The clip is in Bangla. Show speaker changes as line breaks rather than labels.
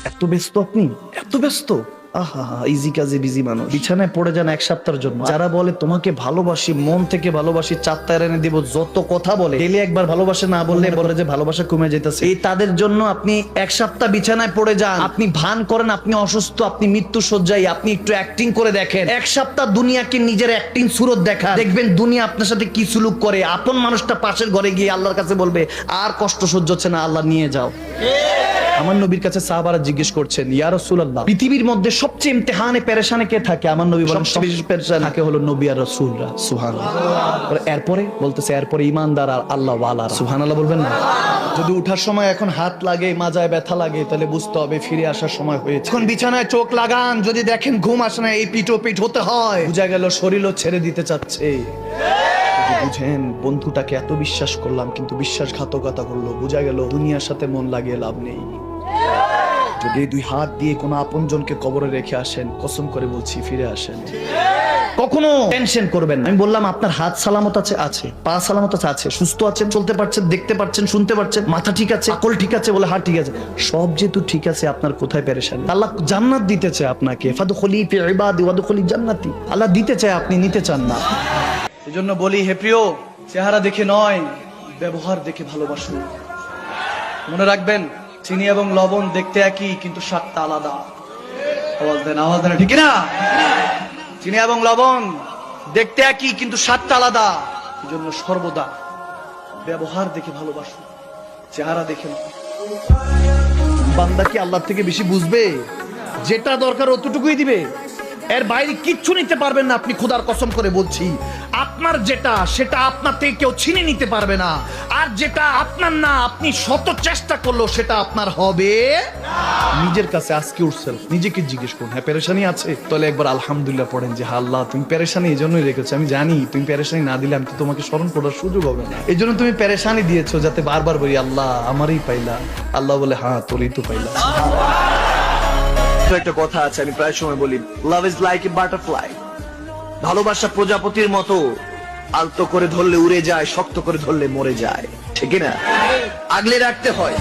এত ব্যস্ত আপনি, এত ব্যস্ত? আহা, ইজি কাজে বিজি মানুষ। বিছানায় পড়ে যান এক সপ্তাহের জন্য। যারা বলে তোমাকে ভালোবাসি, মন থেকে ভালোবাসি, চাঁদটা এনে দিব, যত কথা বলে, ডেলি একবার ভালোবাসে না বললে বলে যে ভালোবাসা কমে যেতেছে, এই তাদের জন্য আপনি এক সপ্তাহ বিছানায় পড়ে যান। আপনি ভান করেন আপনি অসুস্থ, আপনি মৃত্যু শয্যায়, আপনি একটু অ্যাক্টিং করে দেখেন। এক সপ্তাহ দুনিয়াকে নিজের অ্যাক্টিং সুরত দেখা, দেখবেন দুনিয়া আপনার সাথে কি সুলুক করে। আপন মানুষটা পাশের ঘরে গিয়ে আল্লাহর কাছে বলবে আর কষ্ট সহ্য হচ্ছে না, আল্লাহ নিয়ে যাও। আমার নবীর কাছে সাহাবারা জিজ্ঞেস করছেন, ইয়া রাসূলুল্লাহ, পৃথিবীর মধ্যে সবচেয়ে ইমতিহানে পেরেশানে কে থাকে? আমার নবী বলেন সবচেয়ে বেশি পেরেশান থাকে হলো নবী আর রাসূলরা। সুবহানাল্লাহ। এরপরে বলতেছে এরপরে ঈমানদার আর আল্লাহ ওয়ালারা। সুবহানাল্লাহ বলবেন না? যদি উঠার সময় এখন হাত লাগে, মাজায় ব্যথা লাগে, তাহলে বুঝতে হবে ফিরে আসার সময় হয়েছে। এখন বিছানায় চোখ লাগান, যদি দেখেন ঘুম আসে না, এই পিঠ ও পিঠ হতে হয়, বুঝা গেল শরীরও ছেড়ে দিতে চাচ্ছে। বুঝেন বন্ধুটাকে এত বিশ্বাস করলাম কিন্তু বিশ্বাসঘাতকতা করলো, বোঝা গেল দুনিয়ার সাথে মন লাগিয়ে লাভ নেই। যদি দুই হাত দিয়ে কোনো আপনজনকে কবরে রেখে আসেন, কসম করে বলছি ফিরে আসেন। কখনো টেনশন করবেন না। আমি বললাম আপনার হাত সালামত আছে, আছে, পা সালামত আছে, আছে, সুস্থ আছেন, চলতে পারছেন, দেখতে পাচ্ছেন, শুনতে পাচ্ছেন, মাথা ঠিক আছে, আকল ঠিক আছে, বলে হাত ঠিক আছে, সব যেহেতু ঠিক আছে, আপনার কোথায় পেরেশানি? আল্লাহ জান্নাত দিতে চায় আপনাকে, ফাদখুলি ফি ইবাদি ওয়াদখুলি জান্নাতি। আল্লাহ দিতে চায়, আপনি নিতে চান না। এজন্য বলি হে প্রিয়, চেহারা দেখে নয়, ব্যবহার দেখে ভালোবাসুন। মনে রাখবেন চিনি এবং লবণ দেখতে একই কিন্তু স্বাদটা আলাদা। আওয়াজ দেন, আওয়াজ দেন, ঠিক না? চিনি এবং লবণ দেখতে একই কিন্তু স্বাদটা আলাদা। এই জন্য সর্বদা ব্যবহার দেখে ভালোবাসুন, চেহারা দেখে না। বান্দা কি আল্লাহ থেকে বেশি বুঝবে? যেটা দরকার অতটুকুই দিবে, এর বাইরে কিচ্ছু নিতে পারবেন না। আপনি খোদার কসম করে বলছি, আপনার যেটা সেটা আপনার থেকে কেউ ছিনে নিতে পারবে না। আর যেটা আপনার না, আপনি শত চেষ্টা করলেও সেটা আপনার হবে না। নিজের কাছে আজকে yourself নিজেকে জিজ্ঞেস করুন, হ্যাঁ পেরেশানি আছে? তাহলে একবার আলহামদুলিল্লাহ পড়েন যে আল্লাহ তুমি পেরেশানি এই জন্যই রেখেছো। আমি জানি তুমি পেরেশানি না দিলে আমি তো তোমাকে স্মরণ করার সুযোগ হবে না। এই জন্য তুমি পেরেশানি দিয়েছো যাতে বারবার বলি আল্লাহ আমারই পাইলা। আল্লাহ বলে হ্যাঁ তোরই তো পাইলা।
একটা কথা আছে, আমি প্রায় সময় বলি, love is like a butterfly. ভালোবাসা প্রজাপতির মতো, আলতো করে ধরলে উড়ে যায়, শক্ত করে ধরলে মরে যায়, ঠিক না? আগলে রাখতে হয়।